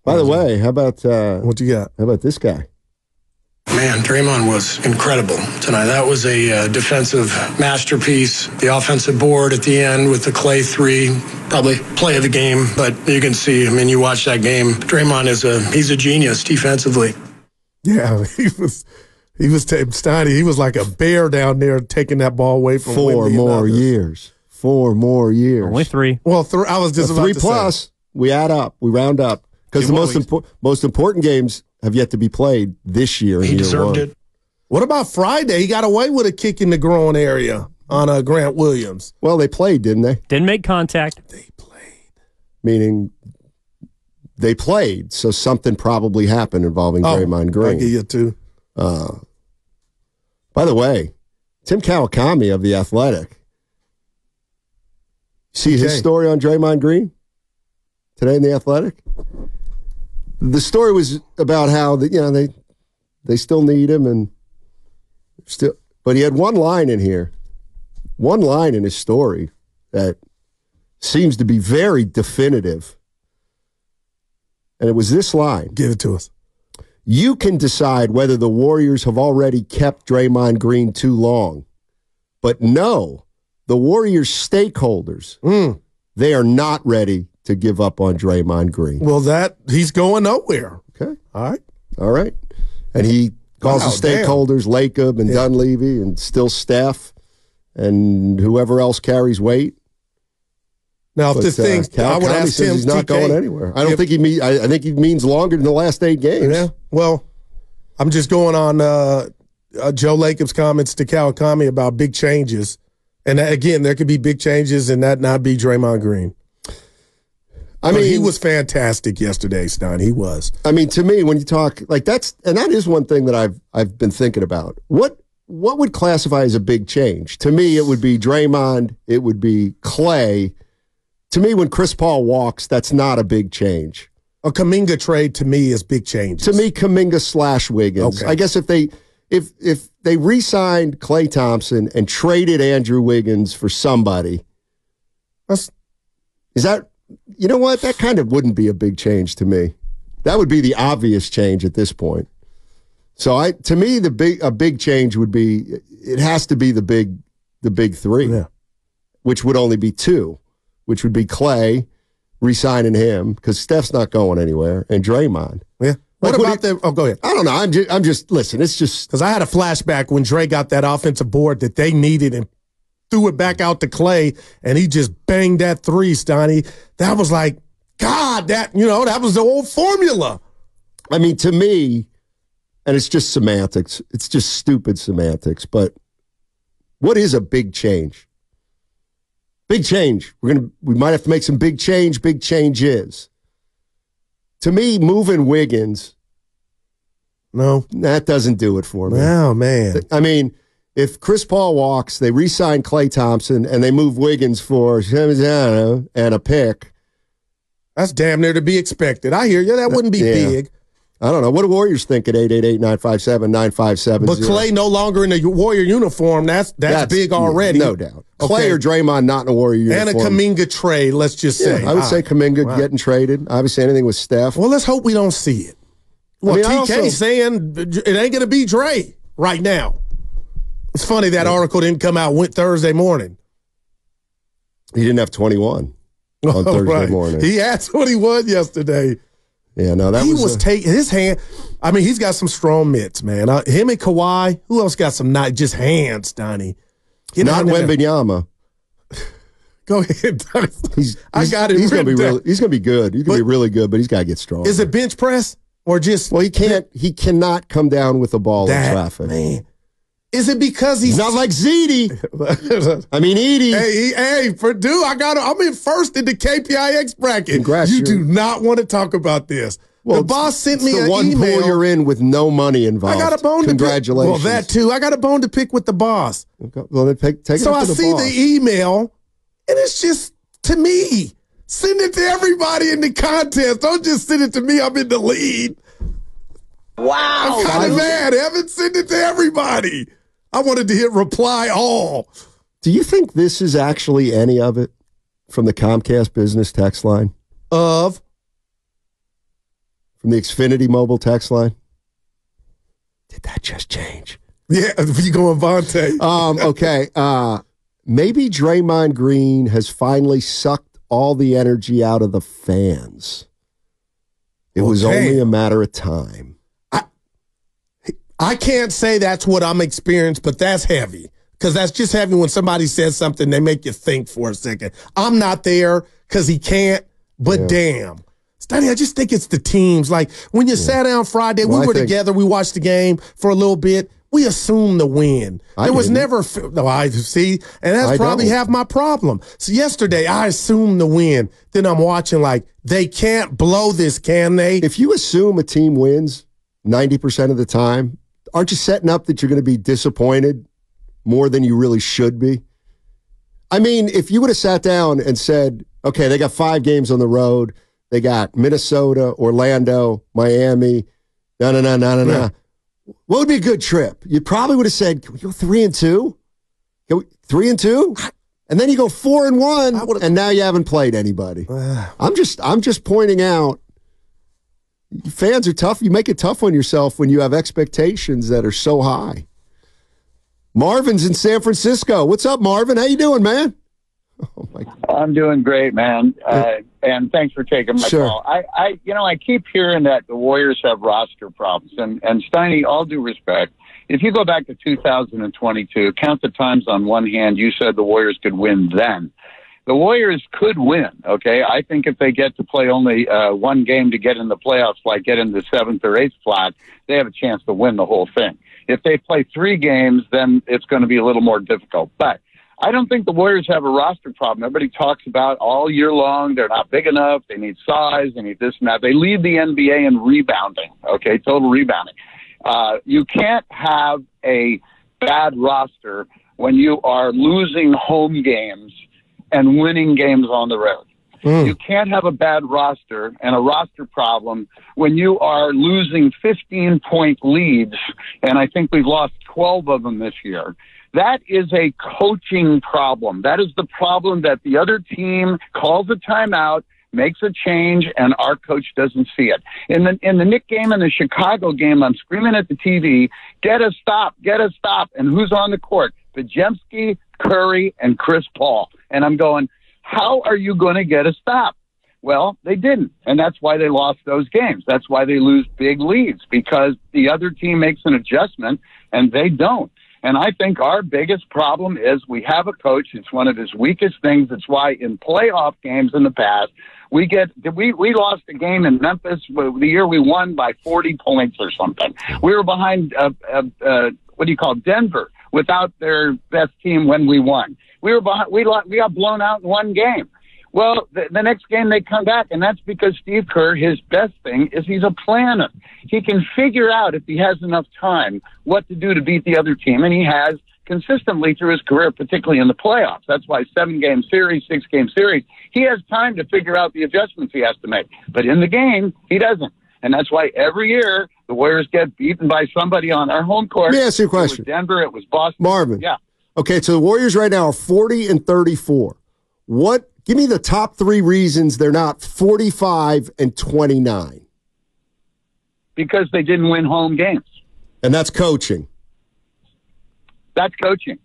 By the way, how about what you got? How about this guy? Man, Draymond was incredible tonight. That was a defensive masterpiece. The offensive board at the end with the Clay three, probably play of the game. But you can see, I mean, you watch that game. Draymond he's a genius defensively. Yeah, he was Steiny. He was like a bear down there taking that ball away from 4 more years. 4 more years. Only 3. Well, I was just about 3 to plus. say. We add up. We round up because the most important games have yet to be played this year. He deserved it. What about Friday? He got away with a kick in the groin area on Grant Williams. Well, they played, didn't they? Didn't make contact. They played. Meaning they played, so something probably happened involving Draymond Green. I'll give you 2. By the way, Tim Kawakami of The Athletic. See his story on Draymond Green today in The Athletic? The story was about how they still need him and but he had one line in here. One line in his story that seems to be very definitive. And it was this line. Give it to us. You can decide whether the Warriors have already kept Draymond Green too long. But no, the Warriors stakeholders, they are not ready to give up on Draymond Green. Well, he's going nowhere. Okay. All right. And he calls the stakeholders Lacob and Dunleavy and still Steph and whoever else carries weight. Now, if this thing, I would ask him. He's not going anywhere. I don't think he means. I think he means longer than the last 8 games. Yeah. Well, I'm just going on Joe Lacob's comments to Kawakami about big changes, and again, there could be big changes and that not be Draymond Green. I mean, he was fantastic yesterday, Stein. He was. I mean, to me, when you talk like that is one thing that I've been thinking about. What would classify as a big change? To me, it would be Draymond. It would be Clay. To me, when Chris Paul walks, that's not a big change. A Kuminga trade to me is big changes. To me, Kuminga / Wiggins. Okay. I guess if they re-signed Klay Thompson and traded Andrew Wiggins for somebody, is that? You know what? That kind of wouldn't be a big change to me. That would be the obvious change at this point. So to me, a big change would be it has to be the big 3, which would only be 2, which would be Clay re-signing him because Steph's not going anywhere and Draymond. Yeah. What about the? Oh, go ahead. I don't know. I'm just listen. It's just because I had a flashback when Dre got that offensive board that they needed and threw it back out to Clay, and he just banged that 3, Steiny. That was like, God, that was the old formula. I mean, to me, and it's just semantics. It's just stupid semantics. But what is a big change? Big change. We might have to make some big change. Big change is. To me, moving Wiggins, no, that doesn't do it for me. Oh, man. I mean, if Chris Paul walks, they re-sign Klay Thompson, and they move Wiggins for and a pick. That's damn near to be expected. I hear you. That wouldn't be big. I don't know. What do Warriors think at 888-957-9570? But Klay no longer in the Warrior uniform. That's big already. No doubt. Klay or Draymond not in a Warrior uniform. And a Kuminga trade, let's just say. I would say Kuminga getting traded. Obviously, anything with Steph. Well, let's hope we don't see it. Well, TK's saying it ain't going to be Dre right now. It's funny that article didn't come out Thursday morning. He didn't have 21 on Thursday morning. He had 21 yesterday. Yeah, no, that was taking his hand. I mean, he's got some strong mitts, man. Him and Kawhi. Who else got some just hands, Donnie? Not Wembanyama. Go ahead, Donnie. I got it. He's going to be really. He's going to be good. He's going to be really good, but he's got to get strong. Is it bench press or just? Well, he can't. He cannot come down with the ball in traffic. Man. Is it because he's not like Ziti? I mean, Edie. Hey, Purdue, I'm in first in the KPIX bracket. Congrats, you do not want to talk about this. Well, the boss sent me an one email. Pool you're in with no money involved. I got a bone Congratulations. to pick. Well, that too. I got a bone to pick with the boss. Okay. Well, then take it so to I the see boss. the email, and it's just to me. Send it to everybody in the contest. Don't just send it to me. I'm in the lead. Wow. I'm kind of mad. Evan, send it to everybody. I wanted to hit reply all. Do you think this is actually any of it from the Comcast business text line? Of? from the Xfinity mobile text line. Did that just change? Yeah, you going Vontae. Okay. Maybe Draymond Green has finally sucked all the energy out of the fans. It was only a matter of time. I can't say that's what I'm experiencing, but that's heavy. Because that's just heavy when somebody says something, they make you think for a second. I'm not there because he can't, but damn. Steiny, I just think it's the teams. Like, when you sat down Friday, we were together, we watched the game for a little bit. We assumed the win. There was never – no, I see, and that's probably half my problem. So yesterday, I assumed the win. Then I'm watching like, they can't blow this, can they? If you assume a team wins 90% of the time, aren't you setting up that you're going to be disappointed more than you really should be? I mean, if you would have sat down and said, okay, they got 5 games on the road. They got Minnesota, Orlando, Miami, no. What would be a good trip? You probably would have said, can we go 3-2? 3-2? And then you go 4-1, and now you haven't played anybody. I'm just pointing out, fans are tough. You make it tough on yourself when you have expectations that are so high. Marvin's in San Francisco. What's up, Marvin? How you doing, man? Oh my God. I'm doing great, man. And thanks for taking my call. I keep hearing that the Warriors have roster problems. And Steiny, all due respect, if you go back to 2022, count the times on one hand you said the Warriors could win then. The Warriors could win, okay? I think if they get to play only one game to get in the playoffs, like get in the 7th or 8th slot, they have a chance to win the whole thing. If they play 3 games, then it's going to be a little more difficult. But I don't think the Warriors have a roster problem. Everybody talks about all year long they're not big enough, they need size, they need this and that. They lead the NBA in rebounding, okay, total rebounding. You can't have a bad roster when you are losing home games and winning games on the road. You can't have a bad roster and a roster problem when you are losing 15-point leads, and I think we've lost 12 of them this year. That is a coaching problem. That is the problem that the other team calls a timeout, makes a change, and our coach doesn't see it. In the Knicks game and the Chicago game, I'm screaming at the TV, get a stop. And who's on the court? Podziemski, Curry, and Chris Paul. And I'm going, how are you going to get a stop? Well, they didn't, and that's why they lost those games. That's why they lose big leads, because the other team makes an adjustment, and they don't. And I think our biggest problem is we have a coach. It's one of his weakest things. It's why in playoff games in the past, we lost a game in Memphis the year we won by 40 points or something. We were behind, Denver, without their best team when we won. We got blown out in one game. Well, the next game they come back, and that's because Steve Kerr, his best thing is he's a planner. He can figure out, if he has enough time, what to do to beat the other team, and he has consistently through his career, particularly in the playoffs. That's why 7-game series, 6-game series, he has time to figure out the adjustments he has to make. But in the game, he doesn't. And that's why every year the Warriors get beaten by somebody on our home court. Let me ask you a question. It was Denver, it was Boston. Marvin. Yeah. Okay, so the Warriors right now are 40-34. Give me the top 3 reasons they're not 45-29. Because they didn't win home games. And that's coaching. That's coaching.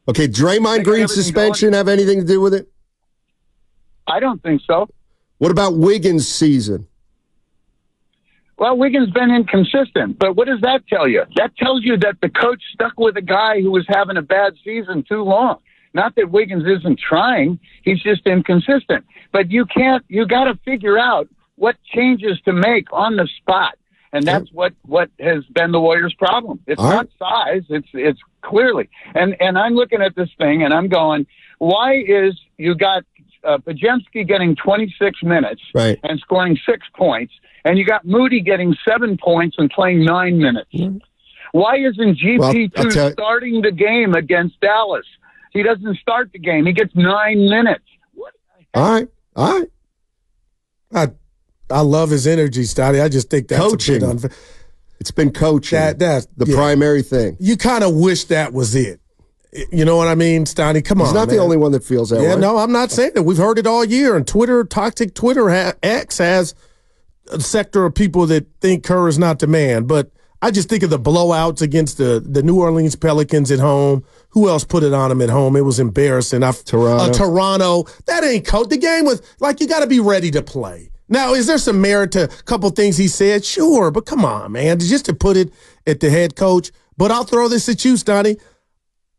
Okay, Draymond Green's suspension have anything to do with it? I don't think so. What about Wiggins' season? Well, Wiggins been inconsistent, but what does that tell you? That tells you that the coach stuck with a guy who was having a bad season too long. Not that Wiggins isn't trying, he's just inconsistent. But you got to figure out what changes to make on the spot. And that's what has been the Warriors' problem. It's not size, it's clearly. And I'm looking at this thing and I'm going, why is you got Podziemski getting 26 minutes and scoring 6 points, and you got Moody getting 7 points and playing 9 minutes? Why isn't GP2 starting the game against Dallas? He doesn't start the game. He gets 9 minutes. What? All right. I love his energy, Steiny. I just think that's coaching. It's been coaching. That's the primary thing. You kind of wish that was it. You know what I mean, Steiny? Come on. He's not the only one that feels that way. No, I'm not saying that. We've heard it all year. And toxic Twitter X has sector of people that think Kerr is not the man, but I just think of the blowouts against the New Orleans Pelicans at home. Who else put it on them at home? It was embarrassing. Toronto. That ain't coach. The game was like, you got to be ready to play. Now, is there some merit to a couple things he said? Sure, but come on, man. Just to put it at the head coach. But I'll throw this at you, Steiny.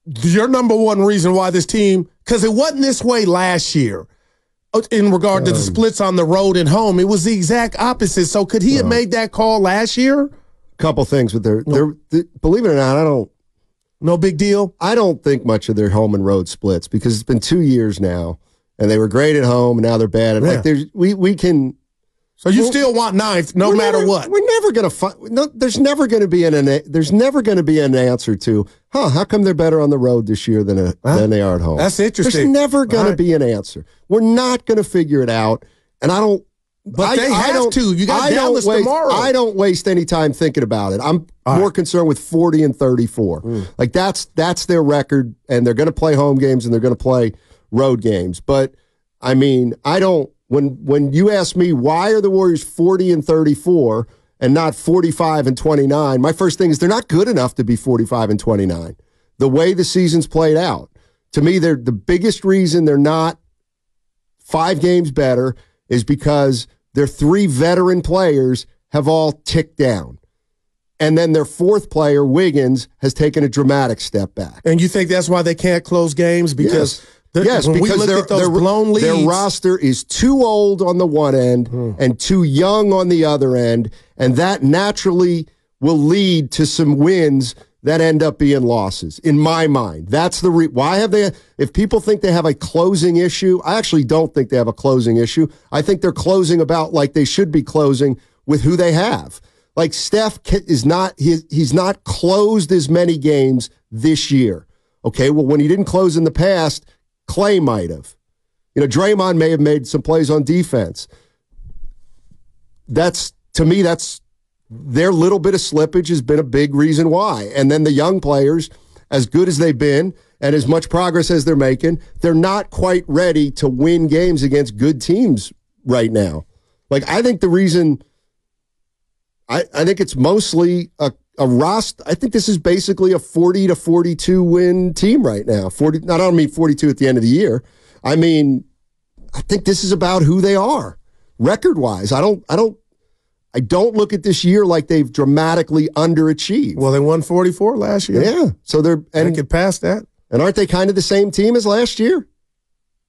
Your number one reason why this team, because it wasn't this way last year in regard to the splits on the road and home. It was the exact opposite. So could he have made that call last year? Couple things with their believe it or not, no big deal. I don't think much of their home and road splits because it's been 2 years now, and they were great at home, and now they're bad. Yeah. Like we can. So you still want ninth, no matter what. We're never going to find. No, there's never going to be an answer to. How come they're better on the road this year than they are at home? That's interesting. There's never going to be an answer. We're not going to figure it out, and I don't. But they have to. You got Dallas tomorrow. I don't waste any time thinking about it. I'm more concerned with 40 and 34. Like that's their record, and they're going to play home games and they're going to play road games. But I mean, I don't. When you ask me why are the Warriors 40 and 34 and not 45 and 29, my first thing is they're not good enough to be 45 and 29. The way the season's played out, to me, they're the biggest reason they're not 5 games better is because their 3 veteran players have all ticked down. And then their 4th player, Wiggins, has taken a dramatic step back. And you think that's why they can't close games? Because yes, because their roster is too old on the one end and too young on the other end, and that naturally will lead to some wins that end up being losses, in my mind. That's the why have they? If people think they have a closing issue, I actually don't think they have a closing issue. I think they're closing about like they should be closing with who they have. Like Steph is not he's not closed as many games this year. Okay, well when he didn't close in the past, Clay might have. You know, Draymond may have made some plays on defense. To me, that's their little bit of slippage has been a big reason why. And then the young players, as good as they've been and as much progress as they're making, they're not quite ready to win games against good teams right now. Like, I think the reason, I think it's mostly a roster. I think this is basically a 40 to 42 win team right now. 40. I don't mean 42 at the end of the year. I mean, I think this is about who they are record wise. I don't look at this year like they've dramatically underachieved. Well, they won 44 last year. Yeah, so they get past that. And aren't they kind of the same team as last year,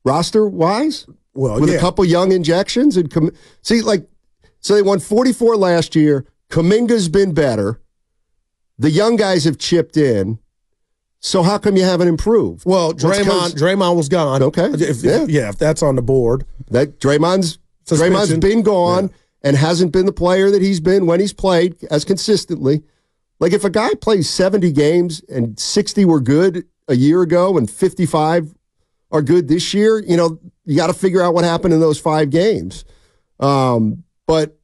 roster wise? Well, with a couple young injections and so they won 44 last year. Kuminga's been better. The young guys have chipped in. So how come you haven't improved? Well, Draymond was gone. Okay, if that's on the board, that Draymond's been gone. Yeah. And hasn't been the player that he's been when he's played as consistently. Like if a guy plays 70 games and 60 were good a year ago and 55 are good this year, you know, you got to figure out what happened in those 5 games. But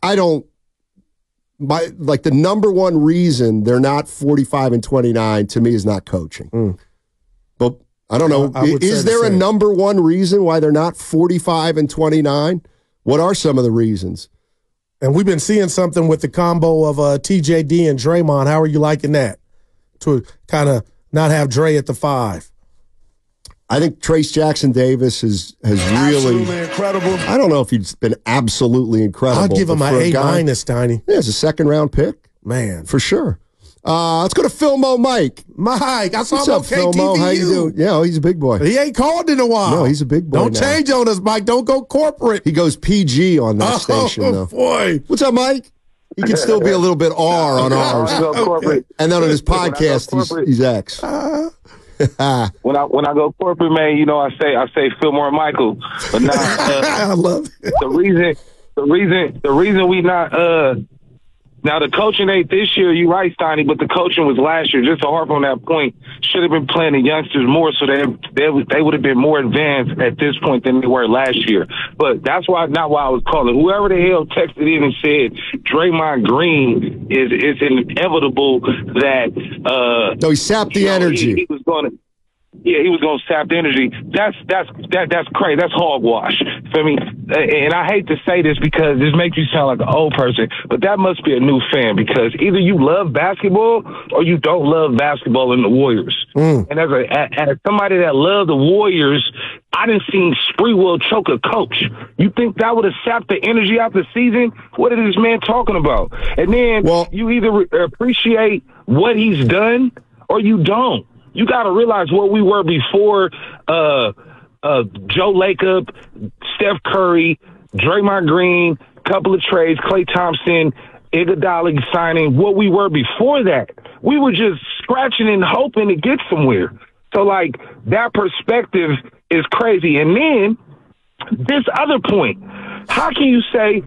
I don't, the number one reason they're not 45 and 29 to me is not coaching. But I don't know. Is there a number one reason why they're not 45 and 29? What are some of the reasons? And we've been seeing something with the combo of TJD and Draymond. How are you liking that? To kind of not have Dre at the 5. I think Trace Jackson Davis has really incredible. I don't know if he's been absolutely incredible. I'd give him an A-, Steiny. Yeah, it's a 2nd round pick. Man. For sure. Let's go to Philmo Mike. Mike, I saw him on Philmo? How you doing? Yeah, he's a big boy. He ain't called in a while. No, he's a big boy. Don't change on us, Mike. Don't go corporate. He goes PG on that station, though. Oh, boy. What's up, Mike? He can still be a little bit R on ours. Okay. And then on his podcast, he's X. When I go corporate, man, you know, I say Fillmore Michael. But now I love it. the reason we not now the coaching ain't this year, you right, Steiny, but the coaching was last year. Just to harp on that point, should have been playing the youngsters more so they would have been more advanced at this point than they were last year. But that's not why I was calling. Whoever the hell texted in and said Draymond Green is inevitable that no, he sapped the energy. He was going to. yeah, he was gonna sap the energy. That's crazy. That's hogwash. For me, and I hate to say this because this makes you sound like an old person, but that must be a new fan because either you love basketball or you don't love basketball in the Warriors. And as somebody that loved the Warriors, I didn't see Sprewell choke a coach. You think that would have sapped the energy out the season? What is this man talking about? And then you either appreciate what he's done or you don't. You got to realize what we were before Joe Lacob, Steph Curry, Draymond Green, couple of trades, Klay Thompson, Iguodala signing, what we were before that. We were just scratching and hoping to get somewhere. So, like, that perspective is crazy. And then this other point, how can you say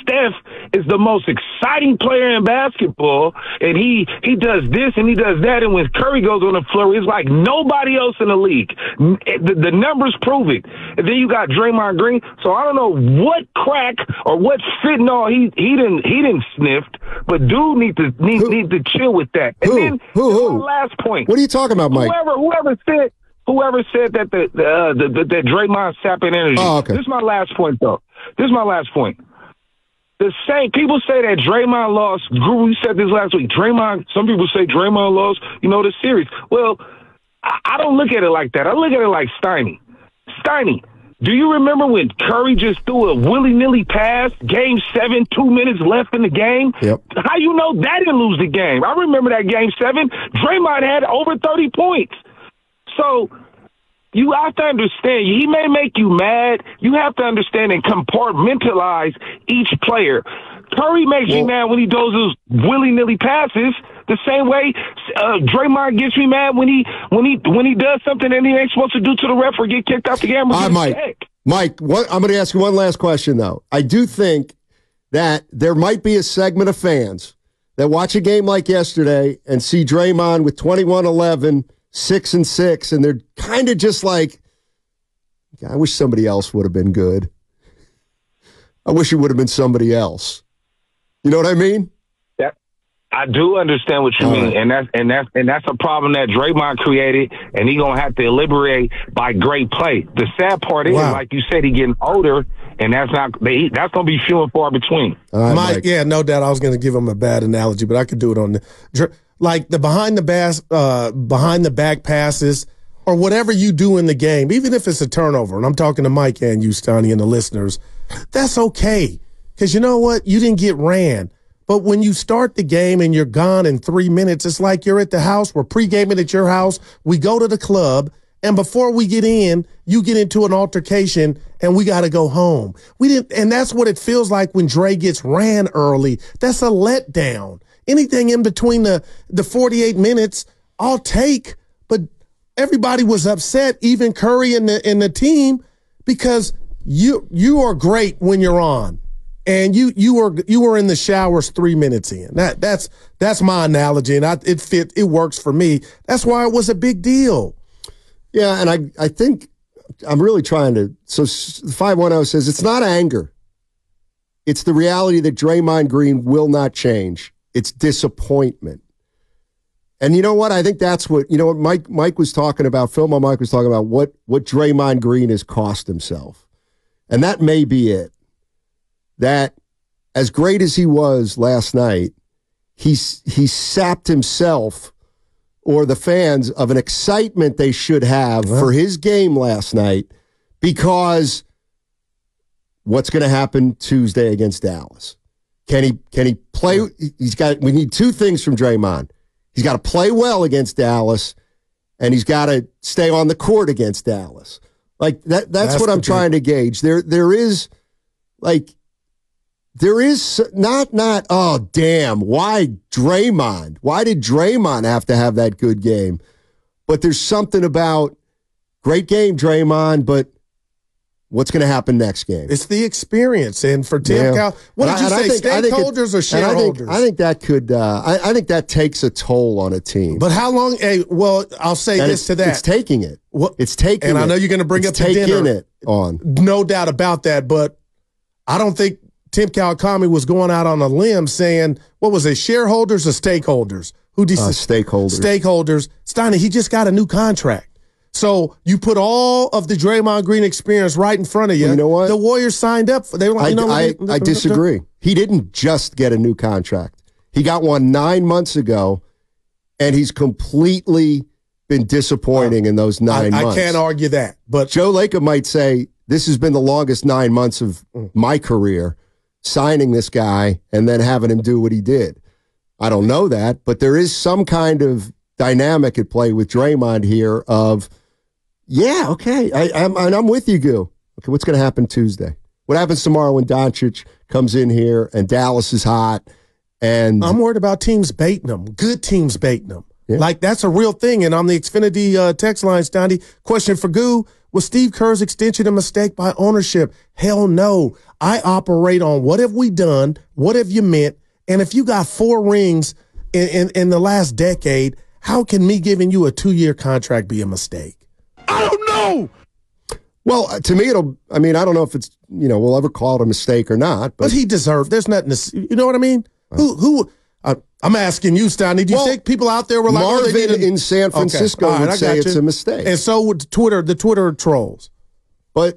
Steph is the most exciting player in basketball, and he does this and he does that, and when Curry goes on the floor, it's like nobody else in the league. The numbers prove it. And then you got Draymond Green. So I don't know what crack or what fentanyl he didn't sniffed, but dude need to chill with that. And then my last point. What are you talking about, Mike? Whoever said that that Draymond sapping energy. Oh, okay. This is my last point, though. This is my last point. The same people say that Draymond lost. Guru, you said this last week. Some people say Draymond lost, the series. Well, I don't look at it like that. I look at it like Steiny. Steiny, do you remember when Curry just threw a willy-nilly pass, game 7, 2 minutes left in the game? Yep. How you know that didn't lose the game? I remember that game 7. Draymond had over 30 points. So you have to understand, he may make you mad. You have to understand and compartmentalize each player. Curry makes me mad when he does those willy-nilly passes, the same way Draymond gets me mad when he does something that he ain't supposed to do to the ref or get kicked out the game. Mike, I'm going to ask you one last question, though. I do think that there might be a segment of fans that watch a game like yesterday and see Draymond with 21-11, 6-6, and they're kind of just like, I wish somebody else would have been good. I wish it would have been somebody else. You know what I mean? Yeah, I do understand what you mean, and that's a problem that Draymond created, and he's gonna have to elaborate by great play. The sad part is, like you said, he's getting older, and that's gonna be few and far between. Right, Mike, yeah, no doubt. I was gonna give him a bad analogy, but I could do it on the. Like the behind the back passes or whatever you do in the game, even if it's a turnover, and I'm talking to Mike and you, Steiny, and the listeners, that's okay. Because you know what? You didn't get ran. But when you start the game and you're gone in 3 minutes, it's like you're at the house. We're pre-gaming at your house. We go to the club, and before we get in, you get into an altercation, and we got to go home. And that's what it feels like when Dre gets ran early. That's a letdown. Anything in between the 48 minutes, I'll take. But everybody was upset, even Curry and the team, because you are great when you're on, and you were in the showers 3 minutes in. That's my analogy, and it works for me. That's why it was a big deal. Yeah, and I think I'm really trying to. So 510 says it's not anger. It's the reality that Draymond Green will not change. It's disappointment. And you know what? I think that's what Mike was talking about, Phil Mike was talking about what Draymond Green has cost himself. And that may be it. That as great as he was last night, he sapped himself or the fans of an excitement they should have for his game last night, because what's going to happen Tuesday against Dallas? Can he play? We need two things from Draymond. He's got to play well against Dallas, and he's got to stay on the court against Dallas. Like that's what I'm trying to gauge. There is not oh damn, why Draymond? Why did Draymond have to have that good game? But there's something about great game, Draymond, but what's going to happen next game? It's the experience. And for Tim Cow, what did you say, stakeholders or shareholders? I think that could. I think that takes a toll on a team. But how long? Well, I'll say this to that. It's taking it. It's taking it. And I know you're going to bring up the dinner. Taking it on. No doubt about that. But I don't think Tim Kawakami was going out on a limb saying, what was it, shareholders or stakeholders? Who did stakeholders. Stakeholders. Steiny, he just got a new contract. So you put all of the Draymond Green experience right in front of you. You know what? The Warriors signed up. They were like, I disagree. He didn't just get a new contract. He got one 9 months ago, and he's completely been disappointing in those 9 months. I can't argue that. But Joe Lacob might say, this has been the longest 9 months of my career, signing this guy and then having him do what he did. I don't know that, but there is some kind of dynamic at play with Draymond here of, yeah, okay, I'm with you, Goo. Okay, what's going to happen Tuesday? What happens tomorrow when Doncic comes in here and Dallas is hot? And I'm worried about teams baiting them, good teams baiting them. Yeah. Like, that's a real thing. And on the Xfinity text line, Steiny, question for Goo, was Steve Kerr's extension a mistake by ownership? Hell no. I operate on what have we done, what have you meant, and if you got 4 rings in the last decade, how can me giving you a 2-year contract be a mistake? I don't know. Well, to me, I don't know if it's, we'll ever call it a mistake or not. But he deserved, there's nothing to, you know what I mean? I'm asking you, Steiny. Do you think people out there were like, Marvin in San Francisco would say it's a mistake. And so would the Twitter trolls. But